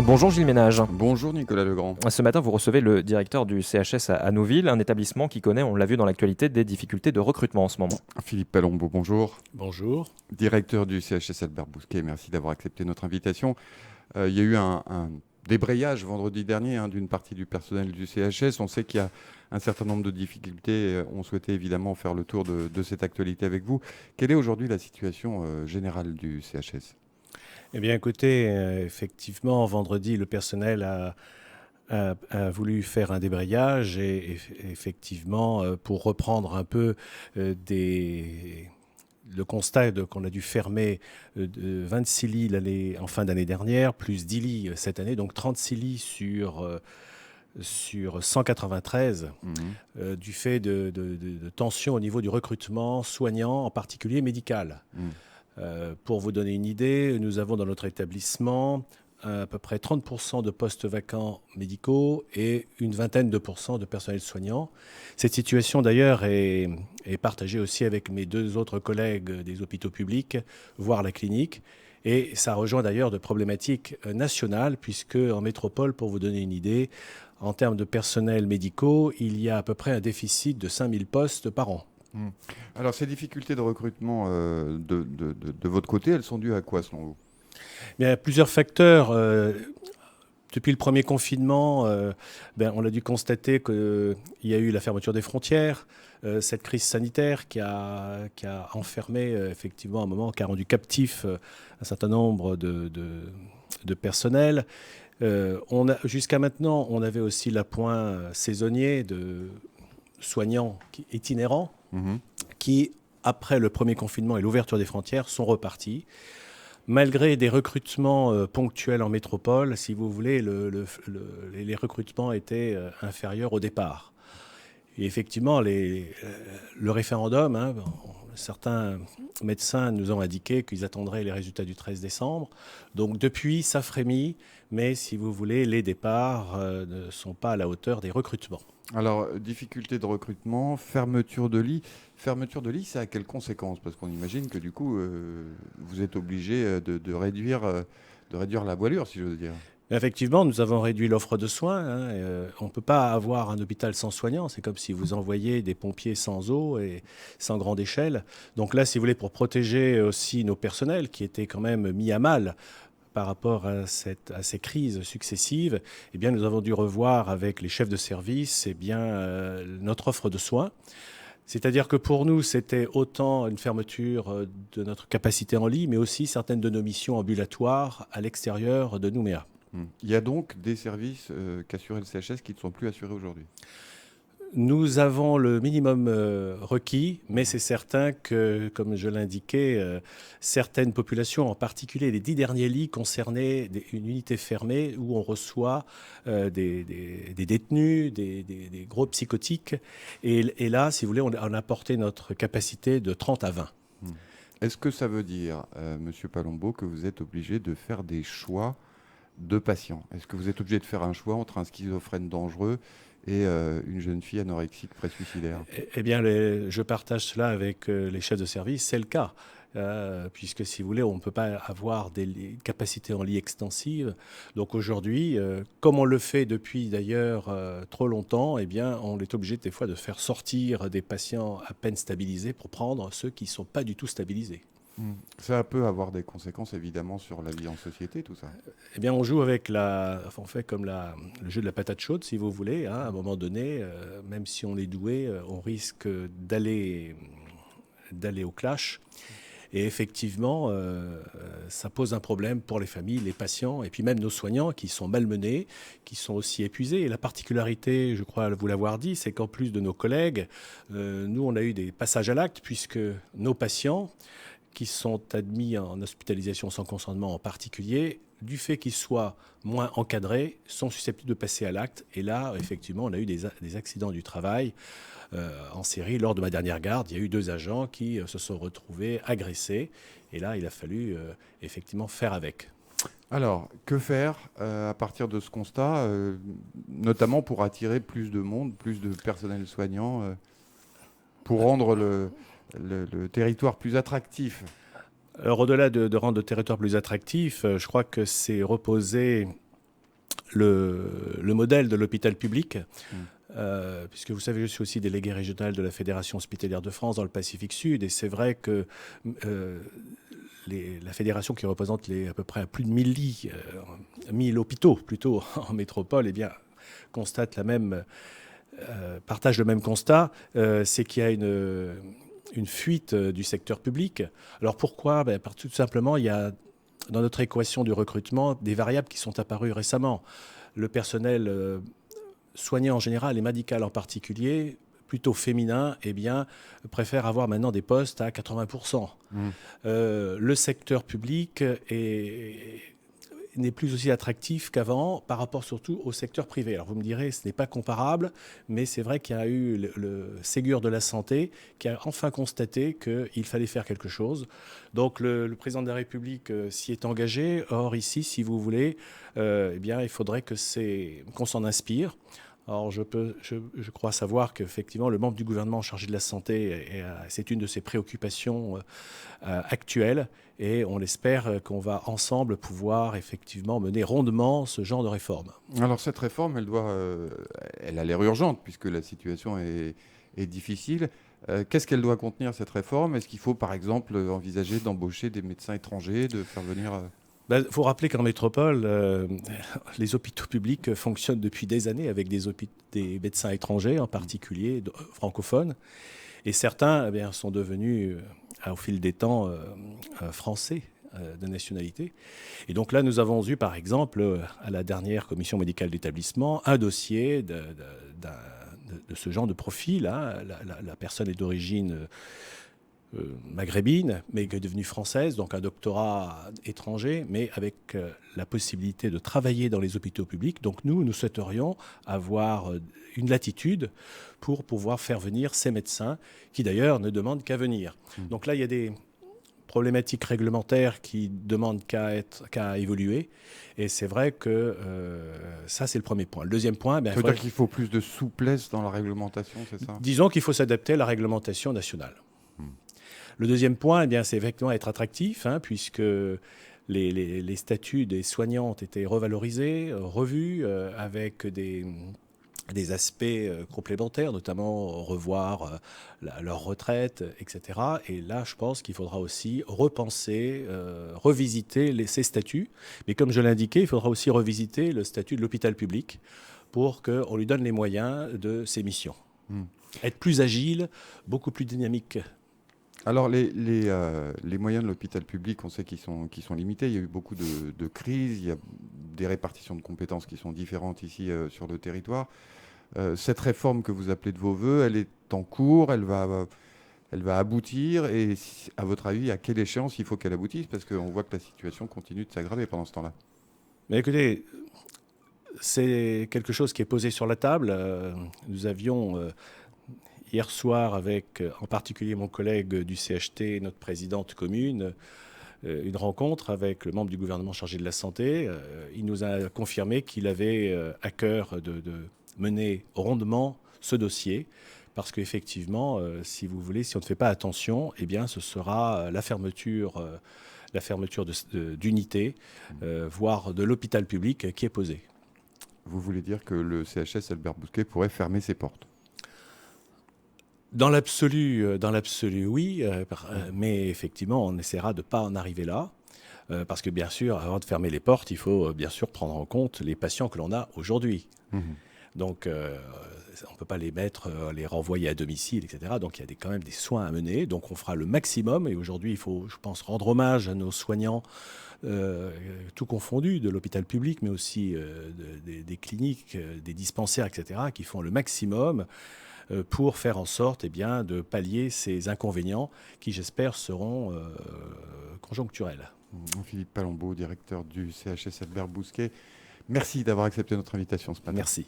Bonjour Gilles Ménage. Bonjour Nicolas Legrand. Ce matin, vous recevez le directeur du CHS à Nouville, un établissement qui connaît, on l'a vu dans l'actualité, des difficultés de recrutement en ce moment. Philippe Palombo, bonjour. Bonjour. Directeur du CHS Albert Bousquet, merci d'avoir accepté notre invitation. Il y a eu un débrayage vendredi dernier d'une partie du personnel du CHS. On sait qu'il y a un certain nombre de difficultés. On souhaitait évidemment faire le tour de cette actualité avec vous. Quelle est aujourd'hui la situation générale du CHS ? Eh bien, écoutez, effectivement, vendredi, le personnel a voulu faire un débrayage et effectivement, pour reprendre un peu le constat qu'on a dû fermer de 26 lits en fin d'année dernière, plus 10 lits cette année, donc 36 lits sur 193, du fait de tensions au niveau du recrutement soignant, en particulier médical. Pour vous donner une idée, nous avons dans notre établissement à peu près 30% de postes vacants médicaux et une vingtaine de pourcents de personnel soignant. Cette situation d'ailleurs est partagée aussi avec mes deux autres collègues des hôpitaux publics, voire la clinique. Et ça rejoint d'ailleurs de problématiques nationales, puisque en métropole, pour vous donner une idée, en termes de personnel médicaux, il y a à peu près un déficit de 5000 postes par an. Alors, ces difficultés de recrutement de votre côté, elles sont dues à quoi selon vous ? Il y a plusieurs facteurs. Depuis le premier confinement, on a dû constater qu'il y a eu la fermeture des frontières, cette crise sanitaire qui a enfermé effectivement un moment, qui a rendu captif un certain nombre de personnel. Jusqu'à maintenant, on avait aussi l'appoint saisonnier de soignants itinérants qui, après le premier confinement et l'ouverture des frontières, sont repartis. Malgré des recrutements ponctuels en métropole, si vous voulez, les recrutements étaient inférieurs au départ. Et effectivement, le référendum, certains médecins nous ont indiqué qu'ils attendraient les résultats du 13 décembre. Donc depuis, ça frémit, mais si vous voulez, les départs ne sont pas à la hauteur des recrutements. Alors, difficulté de recrutement, fermeture de lits. Fermeture de lits, ça a quelles conséquences ? Parce qu'on imagine que du coup, vous êtes obligé de réduire la voilure, si j'ose dire. Effectivement, nous avons réduit l'offre de soins. On ne peut pas avoir un hôpital sans soignants. C'est comme si vous envoyiez des pompiers sans eau et sans grande échelle. Donc là, si vous voulez, pour protéger aussi nos personnels qui étaient quand même mis à mal par rapport à ces crises successives, eh bien, nous avons dû revoir avec les chefs de service notre offre de soins. C'est-à-dire que pour nous, c'était autant une fermeture de notre capacité en lit, mais aussi certaines de nos missions ambulatoires à l'extérieur de Nouméa. Il y a donc des services qu'assurait le CHS qui ne sont plus assurés aujourd'hui. Nous avons le minimum requis, mais c'est certain que, comme je l'indiquais, certaines populations, en particulier les 10 derniers lits, concernaient une unité fermée où on reçoit des détenus, des gros psychotiques. Et là, si vous voulez, on a porté notre capacité de 30 à 20. Est-ce que ça veut dire, Monsieur Palombo, que vous êtes obligé de faire des choix de patients ? Est-ce que vous êtes obligé de faire un choix entre un schizophrène dangereux et une jeune fille anorexique pré-suicidaire ? Eh bien, je partage cela avec les chefs de service. C'est le cas, puisque si vous voulez, on ne peut pas avoir des capacités en lit extensives. Donc aujourd'hui, comme on le fait depuis d'ailleurs trop longtemps, eh bien, on est obligé des fois de faire sortir des patients à peine stabilisés pour prendre ceux qui ne sont pas du tout stabilisés. Ça peut avoir des conséquences évidemment sur la vie en société, tout ça. Eh bien, on joue avec on fait comme le jeu de la patate chaude, si vous voulez. À un moment donné, même si on est doué, on risque d'aller au clash. Et effectivement, ça pose un problème pour les familles, les patients, et puis même nos soignants qui sont malmenés, qui sont aussi épuisés. Et la particularité, je crois vous l'avoir dit, c'est qu'en plus de nos collègues, nous, on a eu des passages à l'acte, puisque nos patients qui sont admis en hospitalisation sans consentement en particulier, du fait qu'ils soient moins encadrés, sont susceptibles de passer à l'acte. Et là, effectivement, on a eu des accidents du travail en série. Lors de ma dernière garde, il y a eu 2 agents qui se sont retrouvés agressés. Et là, il a fallu effectivement faire avec. Alors, que faire à partir de ce constat, notamment pour attirer plus de monde, plus de personnel soignant, pour rendre le territoire plus attractif ? Alors, au-delà de rendre le territoire plus attractif, je crois que c'est reposer le modèle de l'hôpital public, puisque vous savez, je suis aussi délégué régional de la Fédération hospitalière de France dans le Pacifique Sud, et c'est vrai que la fédération qui représente à peu près plus de 1000 lits, 1000 hôpitaux plutôt en métropole, eh bien, constate partage le même constat, c'est qu'il y a une fuite du secteur public. Alors pourquoi? Tout simplement, il y a dans notre équation du recrutement des variables qui sont apparues récemment. Le personnel soignant en général et médical en particulier, plutôt féminin, eh bien, préfère avoir maintenant des postes à 80%. Le secteur public n'est plus aussi attractif qu'avant par rapport surtout au secteur privé. Alors vous me direz, ce n'est pas comparable, mais c'est vrai qu'il y a eu le Ségur de la santé qui a enfin constaté qu'il fallait faire quelque chose. Donc le président de la République s'y est engagé. Or ici, si vous voulez, eh bien, il faudrait qu'on s'en inspire. Alors, je crois savoir qu'effectivement, le membre du gouvernement chargé de la santé, c'est une de ses préoccupations actuelles. Et on espère qu'on va ensemble pouvoir effectivement mener rondement ce genre de réforme. Alors, cette réforme, elle a l'air urgente puisque la situation est difficile. Qu'est-ce qu'elle doit contenir, cette réforme? Est-ce qu'il faut, par exemple, envisager d'embaucher des médecins étrangers, de faire venir... faut rappeler qu'en métropole, les hôpitaux publics fonctionnent depuis des années avec des médecins étrangers, en particulier francophones. Et certains sont devenus, au fil des temps, français de nationalité. Et donc là, nous avons eu, par exemple, à la dernière commission médicale d'établissement, un dossier de ce genre de profil. Hein. La personne est d'origine... maghrébine, mais qui est devenue française, donc un doctorat étranger, mais avec la possibilité de travailler dans les hôpitaux publics. Donc nous souhaiterions avoir une latitude pour pouvoir faire venir ces médecins, qui d'ailleurs ne demandent qu'à venir. Donc là, il y a des problématiques réglementaires qui demandent qu'à évoluer. Et c'est vrai que ça, c'est le premier point. Le deuxième point... ça veut dire qu'il faut plus de souplesse dans la réglementation, c'est ça? Disons qu'il faut s'adapter à la réglementation nationale. Le deuxième point, c'est effectivement être attractif, puisque les statuts des soignants ont été revalorisés, revus, avec des aspects complémentaires, notamment revoir leur retraite, etc. Et là, je pense qu'il faudra aussi repenser, revisiter ces statuts. Mais comme je l'indiquais, il faudra aussi revisiter le statut de l'hôpital public pour qu'on lui donne les moyens de ses missions. Être plus agile, beaucoup plus dynamique. Alors, les moyens de l'hôpital public, on sait qu'ils sont limités. Il y a eu beaucoup de crises, il y a des répartitions de compétences qui sont différentes ici sur le territoire. Cette réforme que vous appelez de vos voeux, elle est en cours, elle va aboutir. Et à votre avis, à quelle échéance il faut qu'elle aboutisse? Parce qu'on voit que la situation continue de s'aggraver pendant ce temps-là. Mais écoutez, c'est quelque chose qui est posé sur la table. Nous avions... hier soir, avec en particulier mon collègue du CHT, notre présidente commune, une rencontre avec le membre du gouvernement chargé de la santé. Il nous a confirmé qu'il avait à cœur de mener rondement ce dossier, parce qu'effectivement, si vous voulez, si on ne fait pas attention, eh bien, ce sera la fermeture d'unités, voire de l'hôpital public qui est posée. Vous voulez dire que le CHS Albert Bousquet pourrait fermer ses portes? Dans l'absolu, oui, mais effectivement, on essaiera de ne pas en arriver là, parce que bien sûr, avant de fermer les portes, il faut bien sûr prendre en compte les patients que l'on a aujourd'hui. Donc, on ne peut pas les renvoyer à domicile, etc. Donc, il y a quand même des soins à mener. Donc, on fera le maximum. Et aujourd'hui, il faut, je pense, rendre hommage à nos soignants, tout confondus, de l'hôpital public, mais aussi des cliniques, des dispensaires, etc., qui font le maximum pour faire en sorte de pallier ces inconvénients qui, j'espère, seront conjoncturels. Philippe Palombo, directeur du CHS Albert Bousquet, merci d'avoir accepté notre invitation ce matin. Merci.